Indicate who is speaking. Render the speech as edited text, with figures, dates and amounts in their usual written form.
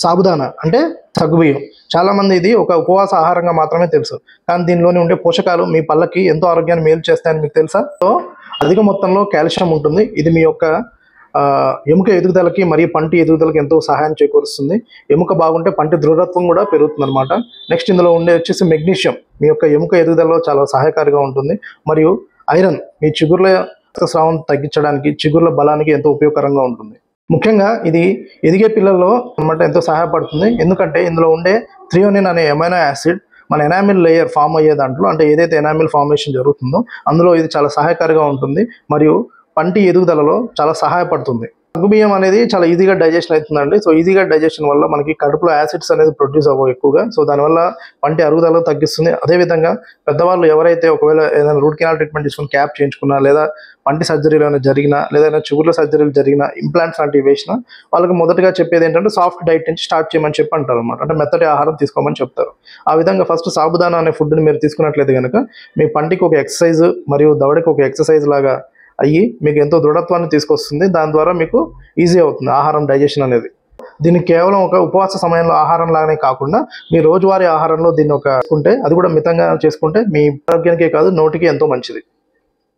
Speaker 1: సాబుదానా అంటే సగ్గుబియ్యం. చాలామంది ఇది ఒక ఉపవాస ఆహారంగా మాత్రమే తెలుసు, కానీ దీనిలోని ఉండే పోషకాలు మీ పళ్ళకి ఎంతో ఆరోగ్యాన్ని మేలు చేస్తాయని మీకు తెలుసా? సో అధిక మొత్తంలో కాల్షియం ఉంటుంది. ఇది మీ యొక్క ఎముక ఎదుగుదలకి మరియు పంటి ఎదుగుదలకి ఎంతో సహాయం చేకూరుస్తుంది. ఎముక బాగుంటే పంటి దృఢత్వం కూడా పెరుగుతుంది అనమాట. నెక్స్ట్ ఇందులో ఉండే వచ్చేసి మెగ్నీషియం మీ యొక్క ఎముక ఎదుగుదలలో చాలా సహాయకారిగా ఉంటుంది. మరియు ఐరన్ మీ చిగుర్ల రక్తస్రావం తగ్గించడానికి, చిగుర్ల బలానికి ఎంతో ఉపయోగకరంగా ఉంటుంది. ముఖ్యంగా ఇది ఎదిగే పిల్లల్లో అన్నమాట ఎంతో సహాయపడుతుంది. ఎందుకంటే ఇందులో ఉండే థ్రియోనిన్ అనే అమైనో యాసిడ్ మన ఎనామిల్ లేయర్ ఫామ్ అయ్యే దాంట్లో, అంటే ఏదైతే ఎనామిల్ ఫార్మేషన్ జరుగుతుందో అందులో ఇది చాలా సహాయకారిగా ఉంటుంది మరియు పంటి ఎదుగుదలలో చాలా సహాయపడుతుంది. సగ్గుబియ్యం అనేది చాలా ఈజీగా డైజెషన్ అవుతుందండి. సో ఈజీగా డైజెషన్ వల్ల మనకి కడుపులో యాసిడ్స్ అనేది ప్రొడ్యూస్ అవ్వవు ఎక్కువగా. సో దానివల్ల పంటి అరుగుదల తగ్గిస్తుంది. అదేవిధంగా పెద్దవాళ్ళు ఎవరైతే ఒకవేళ ఏదైనా రూట్ కెనాల్ ట్రీట్మెంట్ తీసుకుని క్యాప్ చేయించుకున్నా, లేదా పంటి సర్జరీలు ఏమైనా జరిగినా, లేదా చిగుర్ల సర్జరీలు జరిగినా, ఇంప్లాంట్స్ లాంటివి వేసినా వాళ్ళకి మొదటగా చెప్పేది ఏంటంటే సాఫ్ట్ డైట్ నుంచి స్టార్ట్ చేయమని చెప్పి అంటారు అనమాట. అంటే మెత్తటి ఆహారం తీసుకోమని చెప్తారు. ఆ విధంగా ఫస్ట్ సాబుదానా అనే ఫుడ్ని మీరు తీసుకున్నట్లయితే కనుక మీ పంటికి ఒక ఎక్సర్సైజ్ మరియు దవడకి ఒక ఎక్సర్సైజ్ లాగా అయ్యి మీకు ఎంతో దృఢత్వాన్ని తీసుకొస్తుంది. దాని ద్వారా మీకు ఈజీ అవుతుంది ఆహారం డైజెషన్ అనేది. దీన్ని కేవలం ఒక ఉపవాస సమయంలో ఆహారం లాగానే కాకుండా మీ రోజువారీ ఆహారంలో దీన్ని ఉంటే అది కూడా మితంగా చేసుకుంటే మీ ఆరోగ్యానికే కాదు నోటికి ఎంతో మంచిది.